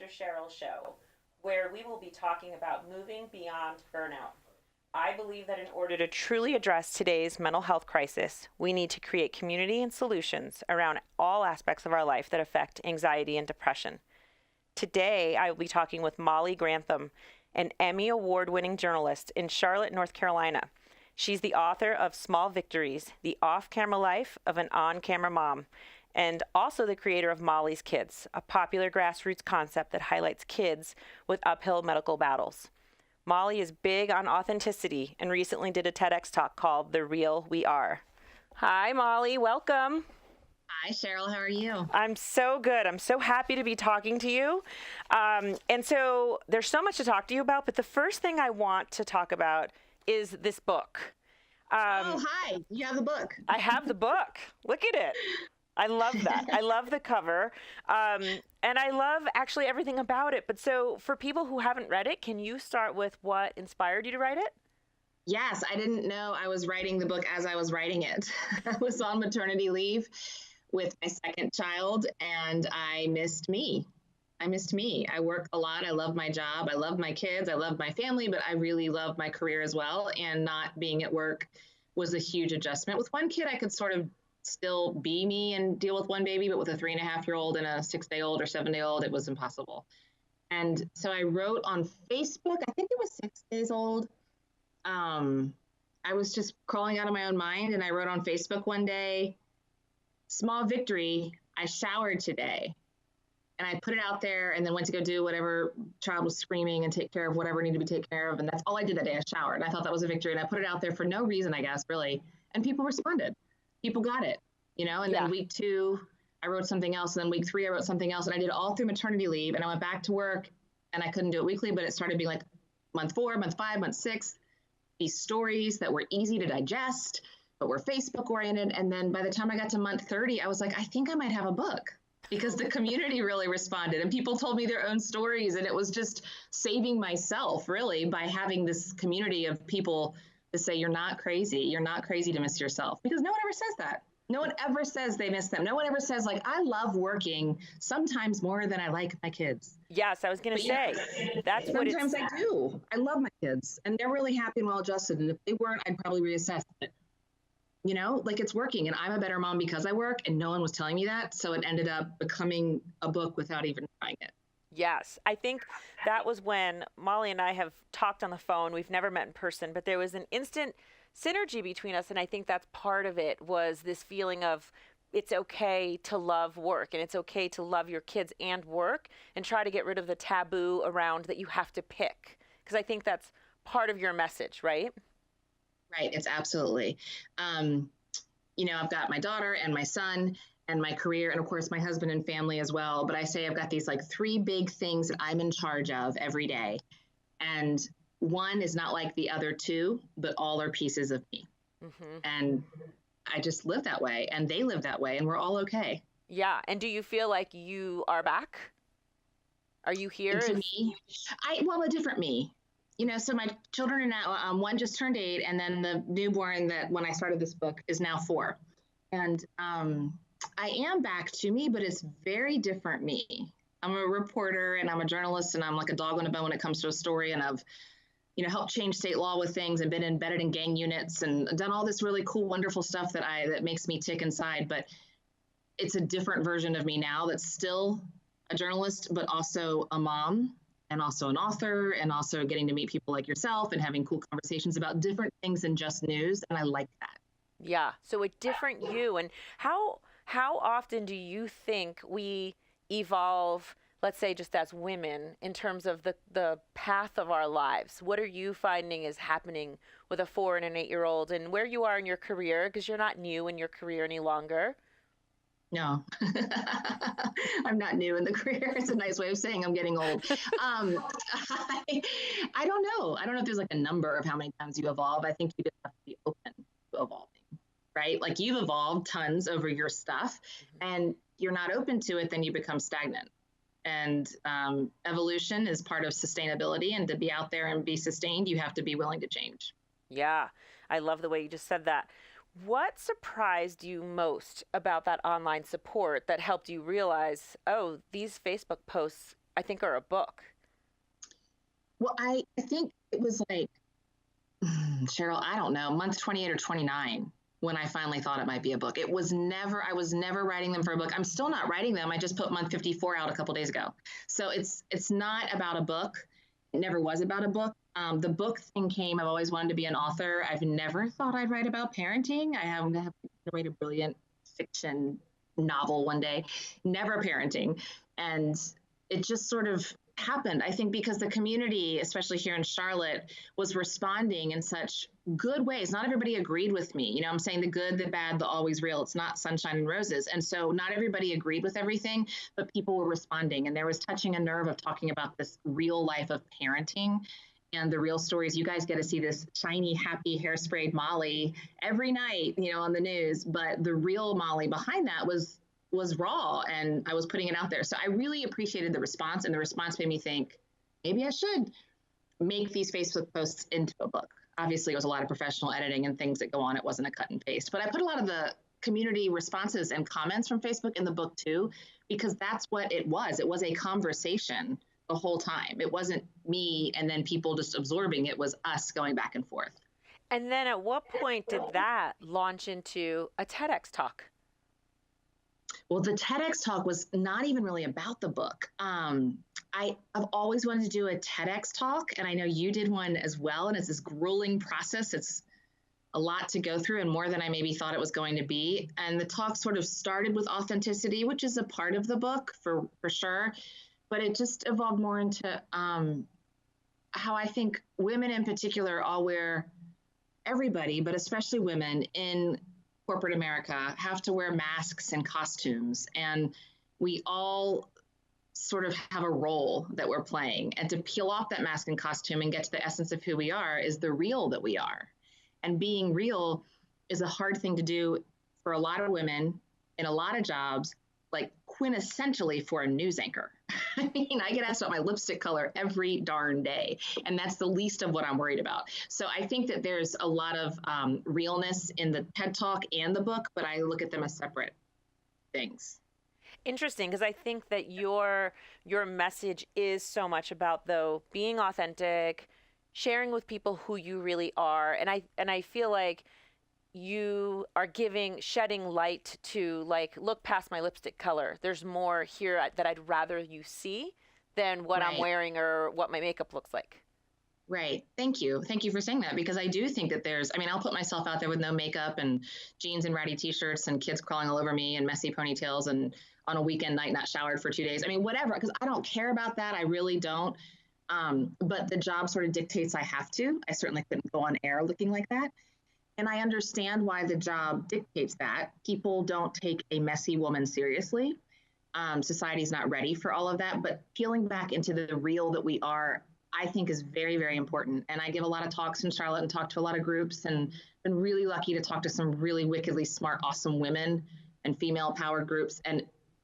Dr. Sheryl show, where we will be talking about moving beyond burnout. I believe that in order to truly address today's mental health crisis, we need to create community and solutions around all aspects of our life that affect anxiety and depression. Today, I will be talking with Molly Grantham, an Emmy Award-winning journalist in Charlotte, North Carolina. She's the author of Small Victories, the off-camera life of an on-camera mom, and also the creator of Molly's Kids, a popular grassroots concept that highlights kids with uphill medical battles. Molly is big on authenticity and recently did a TEDx talk called The Real We Are. Hi, Molly. Welcome. Hi, Sheryl. How are you? I'm so good. I'm so happy to be talking to you. And so there's so much to talk to you about, but the first thing I want to talk about is this book. Hi. You have the book. I have the book. Look at it. I love that. I love the cover. And I love actually everything about it. But so for people who haven't read it, can you start with what inspired you to write it? Yes, I didn't know I was writing the book as I was writing it. I was on maternity leave with my second child, and I missed me. I work a lot. I love my job. I love my kids. I love my family, but I really love my career as well. And not being at work was a huge adjustment. With one kid, I could sort of still be me and deal with one baby, but with a 3.5-year-old and a 6-day-old or 7-day-old, it was impossible. And so I wrote on Facebook, I think it was 6 days old. I was just crawling out of my own mind, and I wrote on Facebook one day, small victory, I showered today. And I put it out there and then went to go do whatever child was screaming and take care of whatever needed to be taken care of. And that's all I did that day. I showered. And I thought that was a victory. And I put it out there for no reason, I guess, really. And people responded. People got it, and then week 2, I wrote something else. And then week 3, I wrote something else. And I did it all through maternity leave. And I went back to work, and I couldn't do it weekly, but it started being like month 4, month 5, month 6, these stories that were easy to digest, but were Facebook oriented. And then by the time I got to month 30, I was like, I think I might have a book, because the community really responded and people told me their own stories. And it was just saving myself, really, by having this community of people to say, you're not crazy. You're not crazy to miss yourself, because no one ever says that. No one ever says they miss them. No one ever says, like, I love working sometimes more than I like my kids. Yes, I was going to say, that's what it's... Sometimes I do. I love my kids, and they're really happy and well-adjusted. And if they weren't, I'd probably reassess it. Like, it's working, and I'm a better mom because I work, and no one was telling me that. So it ended up becoming a book without even trying it. Yes, I think that was when Molly and I have talked on the phone. We've never met in person, but there was an instant synergy between us. And I think that's part of it, was this feeling of it's okay to love work, and it's okay to love your kids and work, and try to get rid of the taboo around that you have to pick. Because I think that's part of your message, right? Right. It's absolutely. I've got my daughter and my son and my career, and of course my husband and family as well. But I say I've got these like 3 big things that I'm in charge of every day. And one is not like the other 2, but all are pieces of me. Mm-hmm. And I just live that way, and they live that way, and we're all okay. Yeah. And do you feel like you are back? Are you here? To me, a different me. So my children are now, one just turned 8, and then the newborn that when I started this book is now 4. And I am back to me, but it's very different me. I'm a reporter, and I'm a journalist, and I'm like a dog on a bone when it comes to a story. And I've, helped change state law with things, and been embedded in gang units, and done all this really cool, wonderful stuff that makes me tick inside. But it's a different version of me now that's still a journalist, but also a mom, and also an author, and also getting to meet people like yourself and having cool conversations about different things than just news. And I like that. Yeah. So a different you. And how often do you think we evolve, let's say just as women, in terms of the path of our lives? What are you finding is happening with a 4 and an 8-year-old, and where you are in your career? Because you're not new in your career any longer. No, I'm not new in the career. It's a nice way of saying I'm getting old. I don't know. I don't know if there's like a number of how many times you evolve. I think you just have to be open to evolving, right? Like, you've evolved tons over your stuff, and you're not open to it, then you become stagnant. And evolution is part of sustainability. And to be out there and be sustained, you have to be willing to change. Yeah, I love the way you just said that. What surprised you most about that online support that helped you realize, oh, these Facebook posts I think, or a book? Well, I think it was like, Sheryl, I don't know, month 28 or 29 when I finally thought it might be a book. I was never writing them for a book. I'm still not writing them. I just put month 54 out a couple days ago. So it's not about a book. It never was about a book. The book thing came, I've always wanted to be an author. I've never thought I'd write about parenting. I have to write a brilliant fiction novel one day, never parenting. And it just sort of happened, I think, because the community, especially here in Charlotte, was responding in such good ways. Not everybody agreed with me. I'm saying the good, the bad, the always real. It's not sunshine and roses. And so not everybody agreed with everything, but people were responding. And there was touching a nerve of talking about this real life of parenting and the real stories. You guys get to see this shiny, happy, hairsprayed Molly every night, on the news. But the real Molly behind that was raw, and I was putting it out there. So I really appreciated the response, and the response made me think, maybe I should make these Facebook posts into a book. Obviously, it was a lot of professional editing and things that go on. It wasn't a cut and paste, but I put a lot of the community responses and comments from Facebook in the book too, because that's what it was. It was a conversation the whole time. It wasn't me and then people just absorbing. It was us going back and forth. And then at what point did that launch into a TEDx talk? Well, the TEDx talk was not even really about the book. I've always wanted to do a TEDx talk, and I know you did one as well, and it's this grueling process. It's a lot to go through and more than I maybe thought it was going to be. And the talk sort of started with authenticity, which is a part of the book for sure, but it just evolved more into how I think women in particular, everybody, but especially women in corporate America, have to wear masks and costumes. And we all sort of have a role that we're playing. And to peel off that mask and costume and get to the essence of who we are is the real that we are. And being real is a hard thing to do for a lot of women in a lot of jobs, like quintessentially for a news anchor. I mean, I get asked about my lipstick color every darn day, and that's the least of what I'm worried about. So I think that there's a lot of realness in the TED Talk and the book, but I look at them as separate things. Interesting, because I think that your message is so much about, though, being authentic, sharing with people who you really are, and I feel like you are shedding light to, like, look past my lipstick color. There's more here that I'd rather you see than what I'm wearing or what my makeup looks like. Right. Thank you. Thank you for saying that, because I do think that I'll put myself out there with no makeup and jeans and ratty t-shirts and kids crawling all over me and messy ponytails and on a weekend night, not showered for 2 days. I mean, whatever, because I don't care about that. I really don't. But the job sort of dictates I have to. I certainly couldn't go on air looking like that. And I understand why the job dictates that. People don't take a messy woman seriously. Society's not ready for all of that. But peeling back into the real that we are, I think, is very, very important. And I give a lot of talks in Charlotte and talk to a lot of groups, and been really lucky to talk to some really wickedly smart, awesome women and female powered groups. And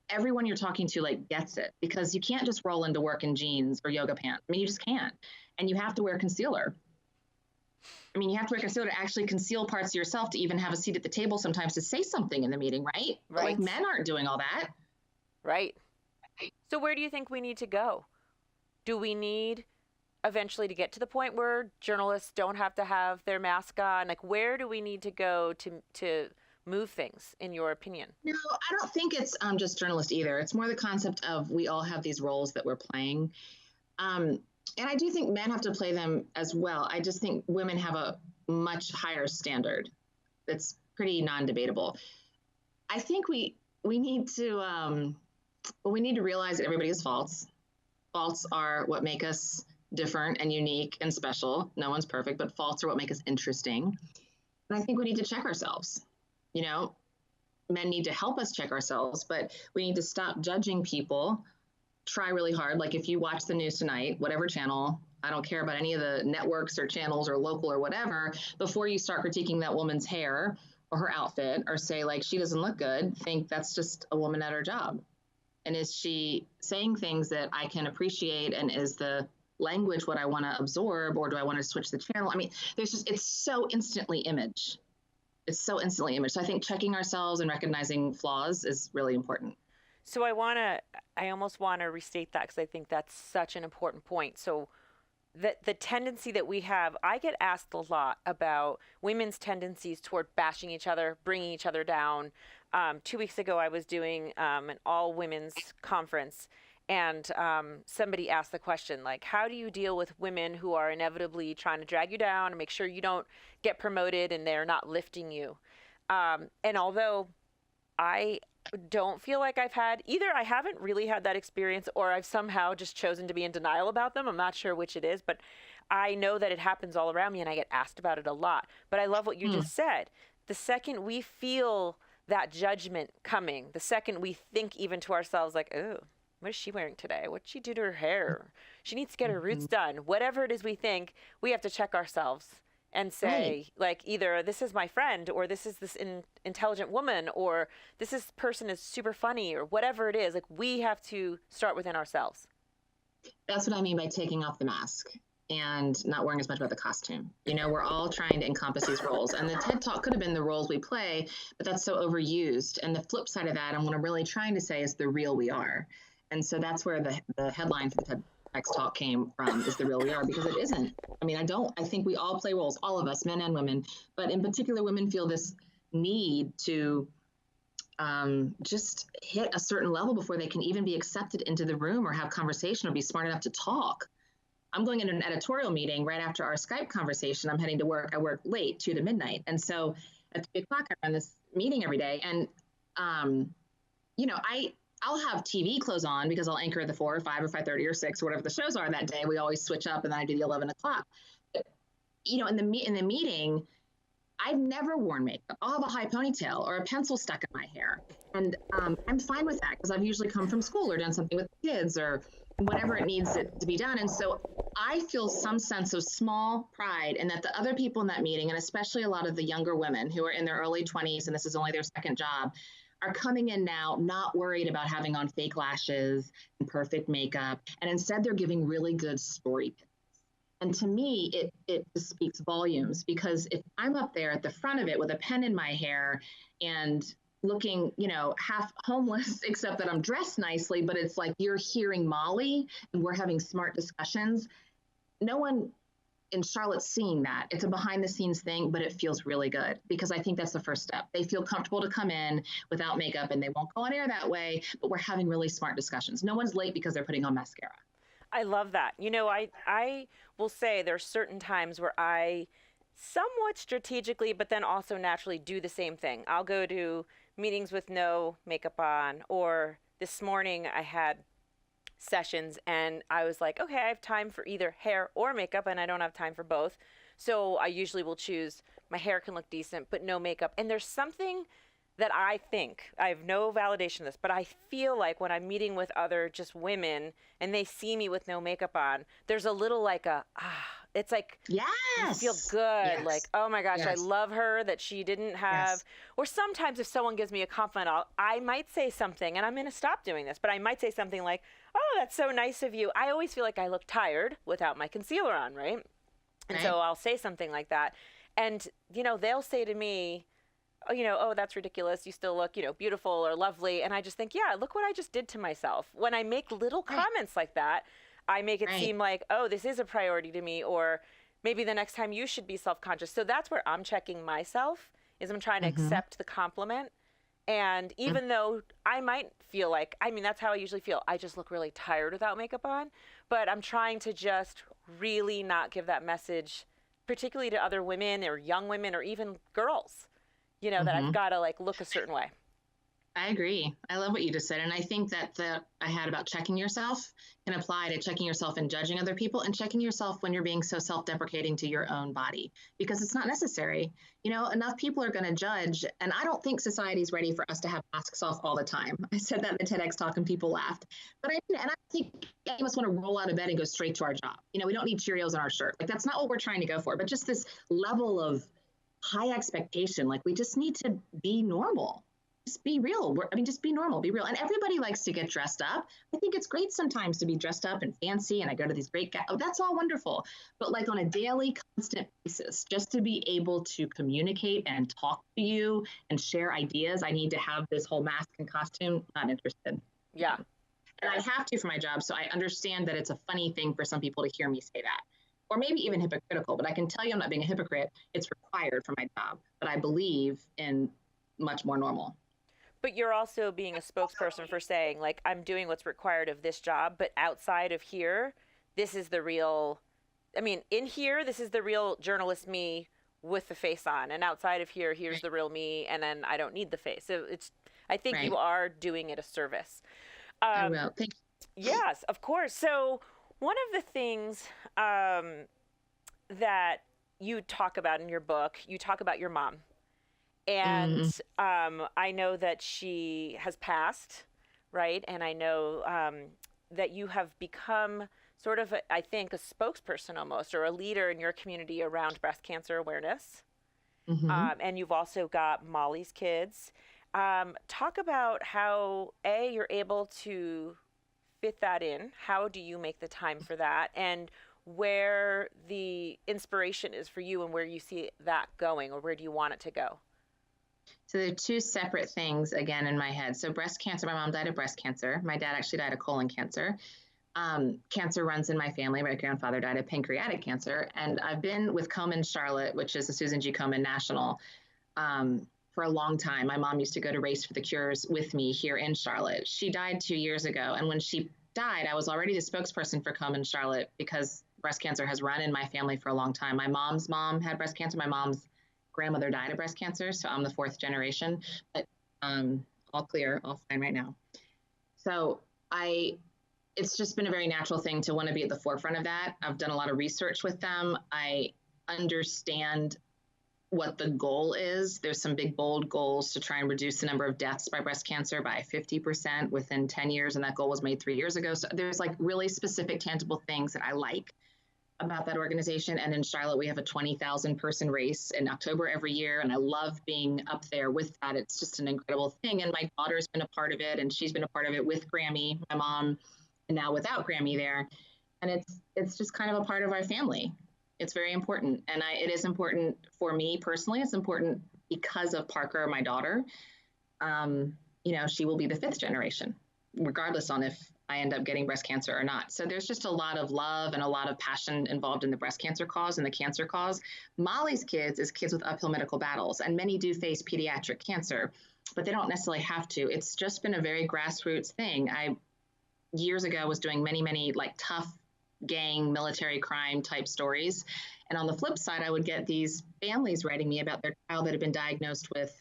everyone you're talking to, like, gets it, because you can't just roll into work in jeans or yoga pants. I mean, you just can't. And you have to wear concealer. I mean, you have to wear concealer to actually conceal parts of yourself, to even have a seat at the table sometimes to say something in the meeting, right? Right. But, like, men aren't doing all that. Right. So where do you think we need to go? Do we need eventually to get to the point where journalists don't have to have their mask on? Like, where do we need to go to move things, in your opinion? No, I don't think it's just journalists either. It's more the concept of we all have these roles that we're playing. And I do think men have to play them as well. I just think women have a much higher standard that's pretty non-debatable. I think we need to realize that everybody has faults. Faults are what make us different and unique and special. No one's perfect, but faults are what make us interesting. And I think we need to check ourselves. Men need to help us check ourselves, but we need to stop judging people. Try really hard. Like, if you watch the news tonight, whatever channel, I don't care about any of the networks or channels or local or whatever, before you start critiquing that woman's hair or her outfit, or say, like, she doesn't look good, think that's just a woman at her job. And is she saying things that I can appreciate, and is the language what I want to absorb, or do I want to switch the channel? I mean, it's so instantly image. It's so instantly image. So I think checking ourselves and recognizing flaws is really important. So I almost want to restate that because I think that's such an important point. So the tendency that we have, I get asked a lot about women's tendencies toward bashing each other, bringing each other down. 2 weeks ago, I was doing an all women's conference, and somebody asked the question, like, how do you deal with women who are inevitably trying to drag you down and make sure you don't get promoted and they're not lifting you? And although I don't feel like I've had either, I haven't really had that experience, or I've somehow just chosen to be in denial about them. I'm not sure which it is, but I know that it happens all around me and I get asked about it a lot. But I love what you just said. The second we feel that judgment coming, the second we think even to ourselves, like, oh, what is she wearing today? What'd she do to her hair? She needs to get her roots done. Whatever it is we think, we have to check ourselves and say, like, either this is my friend, or this is this intelligent woman, or this person is super funny, or whatever it is. Like, we have to start within ourselves. That's what I mean by taking off the mask and not worrying as much about the costume. You know, we're all trying to encompass these roles, and the TED Talk could have been the roles we play, but that's so overused. And the flip side of that, and what I'm really trying to say, is the real we are. And so that's where the headline for the TEDx Talk came from, is the real we are, because it isn't. I mean, I think we all play roles, all of us, men and women, but in particular, women feel this need to just hit a certain level before they can even be accepted into the room or have conversation or be smart enough to talk. I'm going into an editorial meeting right after our Skype conversation. I'm heading to work. I work late, 2 to midnight. And so at 3 o'clock, I run this meeting every day. And, you know, I'll have TV clothes on because I'll anchor at the 4 or 5 or 5:30 or 6 or whatever the shows are that day. We always switch up, and then I do the 11 o'clock. But, you know, in the meeting, I've never worn makeup. I'll have a high ponytail or a pencil stuck in my hair. And I'm fine with that because I've usually come from school or done something with kids or whatever it needs to be done. And so I feel some sense of small pride in that the other people in that meeting, and especially a lot of the younger women who are in their early 20s and this is only their second job, are coming in now not worried about having on fake lashes and perfect makeup. And instead, they're giving really good story tips. And to me, it just speaks volumes, because if I'm up there at the front of it with a pen in my hair and looking, you know, half homeless, except that I'm dressed nicely, but it's like you're hearing Molly and we're having smart discussions. No one in Charlotte's seeing that. It's a behind the scenes thing, but it feels really good, because I think that's the first step. They feel comfortable to come in without makeup, and they won't go on air that way, but we're having really smart discussions. No one's late because they're putting on mascara. I love that. You know, I will say there's certain times where I somewhat strategically, but then also naturally do the same thing. I'll go to meetings with no makeup on, or this morning I had sessions and I was like, okay, I have time for either hair or makeup, and I don't have time for both. So I usually will choose my hair can look decent, but no makeup. And there's something that I think, I have no validation of this, but I feel like when I'm meeting with other just women and they see me with no makeup on, there's a little like it's like, yes, you feel good. Yes. Like, oh my gosh, Yes. I love her that she didn't have, Yes. or sometimes if someone gives me a compliment, I might say something, and I'm going to stop doing this, but I might say something like, oh, that's so nice of you. I always feel like I look tired without my concealer on, right? And so I'll say something like that. And, you know, they'll say to me, oh, you know, oh, that's ridiculous. You still look, you know, beautiful or lovely. And I just think, yeah, look what I just did to myself. When I make little comments like that, I make it seem like, oh, this is a priority to me, or maybe the next time you should be self-conscious. So that's where I'm checking myself, is I'm trying to accept the compliment. And even though I might feel like, I mean, that's how I usually feel. I just look really tired without makeup on, but I'm trying to just really not give that message, particularly to other women or young women or even girls, you know, that I've got to like look a certain way. I agree. I love what you just said. And I think that I had about checking yourself can apply to checking yourself and judging other people, and checking yourself when you're being so self-deprecating to your own body, because it's not necessary. You know, enough people are going to judge. And I don't think society's ready for us to have masks off all the time. I said that in the TEDx talk and people laughed. But I think any of us want to roll out of bed and go straight to our job. You know, we don't need Cheerios on our shirt. Like, that's not what we're trying to go for. But just this level of high expectation, like we just need to be normal. Just be real. Just be normal, be real. And everybody likes to get dressed up. I think it's great sometimes to be dressed up and fancy. And I go to these great guys. Oh, that's all wonderful. But like on a daily, constant basis, just to be able to communicate and talk to you and share ideas, I need to have this whole mask and costume. Not interested. Yeah. And I have to for my job. So I understand that it's a funny thing for some people to hear me say that, or maybe even hypocritical, but I can tell you I'm not being a hypocrite. It's required for my job, but I believe in much more normal. But you're also being a spokesperson for saying, like, I'm doing what's required of this job, but outside of here, this is the real, I mean, in here, this is the real journalist me with the face on. And outside of here, here's Right. the real me. And then I don't need the face. So I think you Right. are doing it a service. I Um, will. Thank yes, of course. So one of the things that you talk about in your book, you talk about your mom. you. And I know that she has passed, right? And I know that you have become sort of, I think, a spokesperson almost, or a leader in your community around breast cancer awareness. Mm-hmm. And you've also got Molly's kids. Talk about how, A, you're able to fit that in. How do you make the time for that? And where the inspiration is for you and where you see that going, or where do you want it to go? So they're two separate things again in my head. So breast cancer, my mom died of breast cancer. My dad actually died of colon cancer. Cancer runs in my family. My grandfather died of pancreatic cancer. And I've been with Komen Charlotte, which is the Susan G. Komen National, for a long time. My mom used to go to Race for the Cures with me here in Charlotte. She died 2 years ago. And when she died, I was already the spokesperson for Komen Charlotte because breast cancer has run in my family for a long time. My mom's mom had breast cancer. My mom's grandmother died of breast cancer. So I'm the fourth generation, but all clear, all fine right now. So it's just been a very natural thing to want to be at the forefront of that. I've done a lot of research with them. I understand what the goal is. There's some big, bold goals to try and reduce the number of deaths by breast cancer by 50% within 10 years. And that goal was made 3 years ago. So there's like really specific, tangible things that I like about that organization. And in Charlotte, we have a 20,000 person race in October every year. And I love being up there with that. It's just an incredible thing. And my daughter's been a part of it, and she's been a part of it with Grammy, my mom, and now without Grammy there. And it's just kind of a part of our family. It's very important. And it is important for me personally. It's important because of Parker, my daughter. She will be the fifth generation, regardless on if I end up getting breast cancer or not. So there's just a lot of love and a lot of passion involved in the breast cancer cause and the cancer cause. Molly's kids is kids with uphill medical battles, and many do face pediatric cancer, but they don't necessarily have to. It's just been a very grassroots thing. I years ago was doing many like tough gang military crime type stories. And on the flip side, I would get these families writing me about their child that had been diagnosed with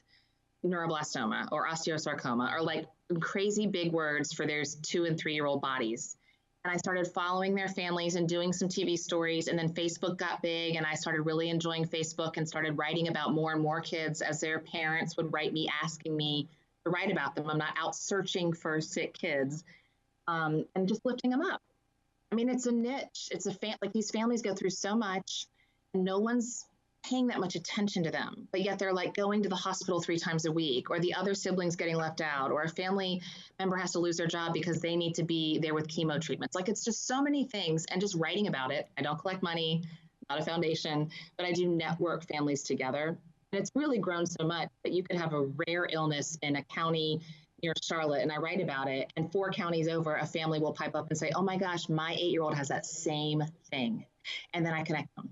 neuroblastoma or osteosarcoma, or like crazy big words for their 2 and 3-year-old bodies. And I started following their families and doing some TV stories. And then Facebook got big, and I started really enjoying Facebook and started writing about more and more kids as their parents would write me asking me to write about them. I'm not out searching for sick kids, and just lifting them up. I mean, it's a niche. It's like these families go through so much, and no one's paying that much attention to them, but yet they're like going to the hospital 3 times a week, or the other siblings getting left out, or a family member has to lose their job because they need to be there with chemo treatments. Like, it's just so many things, and just writing about it. I don't collect money, not a foundation, but I do network families together. And it's really grown so much that you could have a rare illness in a county near Charlotte, and I write about it, and 4 counties over, a family will pipe up and say, oh my gosh, my 8-year-old has that same thing. And then I connect them.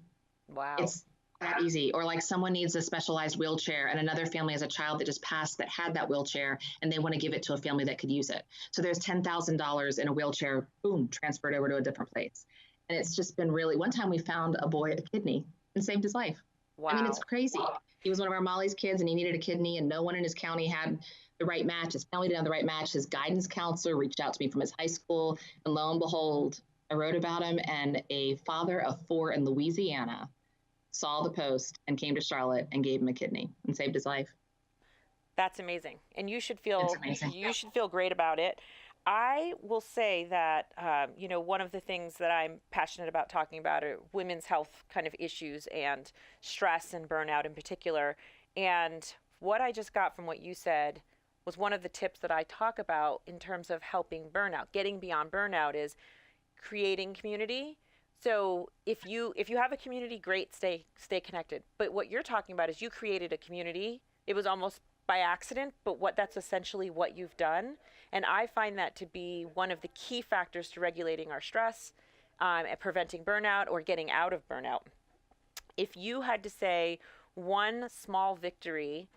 Wow. It's that easy. Or like someone needs a specialized wheelchair, and another family has a child that just passed that had that wheelchair, and they want to give it to a family that could use it. So there's $10,000 in a wheelchair, boom, transferred over to a different place. And it's just been really, one time we found a boy a kidney and saved his life. Wow. I mean, it's crazy. He was one of our Molly's kids, and he needed a kidney, and no one in his county had the right match. His family didn't have the right match. His guidance counselor reached out to me from his high school, and lo and behold, I wrote about him, and a father of 4 in Louisiana saw the post and came to Charlotte and gave him a kidney and saved his life. That's amazing. And you should feel great about it. I will say that, one of the things that I'm passionate about talking about are women's health kind of issues and stress and burnout in particular. And what I just got from what you said was one of the tips that I talk about in terms of helping burnout. Getting beyond burnout is creating community. So if you have a community, great, stay connected. But what you're talking about is you created a community. It was almost by accident, but that's essentially what you've done. And I find that to be one of the key factors to regulating our stress, and preventing burnout or getting out of burnout. If you had to say one small victory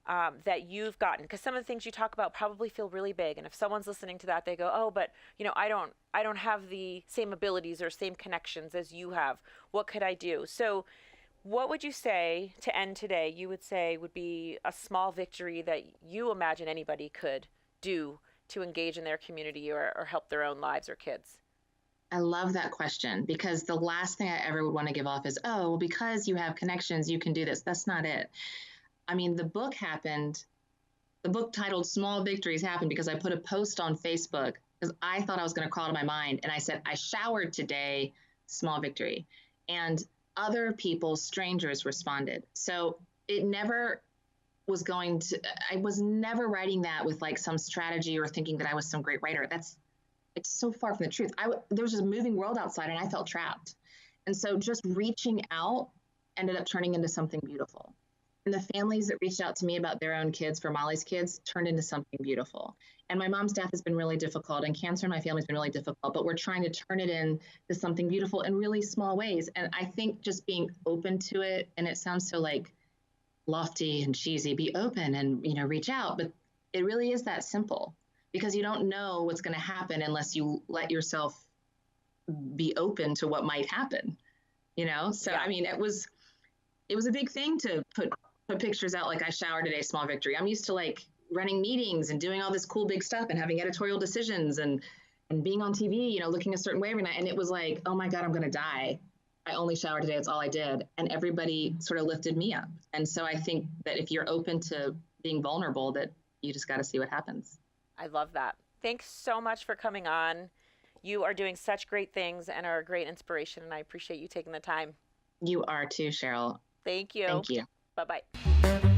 that you've gotten, because some of the things you talk about probably feel really big, and if someone's listening to that, they go, oh, but I don't have the same abilities or same connections as you have. What could I do? So what would you say to end today? You would say would be a small victory that you imagine anybody could do to engage in their community or help their own lives or kids. I love that question, because the last thing I ever would want to give off is, oh, well, because you have connections, you can do this. That's not it. I mean, the book titled Small Victories happened because I put a post on Facebook because I thought I was going to crawl to my mind. And I said, I showered today, small victory. And other people, strangers, responded. So it never was I was never writing that with like some strategy or thinking that I was some great writer. It's so far from the truth. There was just a moving world outside and I felt trapped. And so just reaching out ended up turning into something beautiful. And the families that reached out to me about their own kids for Molly's kids turned into something beautiful. And my mom's death has been really difficult, and cancer in my family has been really difficult, but we're trying to turn it into something beautiful in really small ways. And I think just being open to it, and it sounds so like lofty and cheesy, be open and, reach out, but it really is that simple, because you don't know what's going to happen unless you let yourself be open to what might happen, So, yeah. I mean, it was a big thing to put pictures out like I showered today, small victory. I'm used to like running meetings and doing all this cool big stuff and having editorial decisions and being on TV, looking a certain way every night. And it was like, oh my God, I'm going to die. I only showered today. That's all I did. And everybody sort of lifted me up. And so I think that if you're open to being vulnerable, that you just got to see what happens. I love that. Thanks so much for coming on. You are doing such great things and are a great inspiration. And I appreciate you taking the time. You are too, Sheryl. Thank you. Thank you. Bye-bye.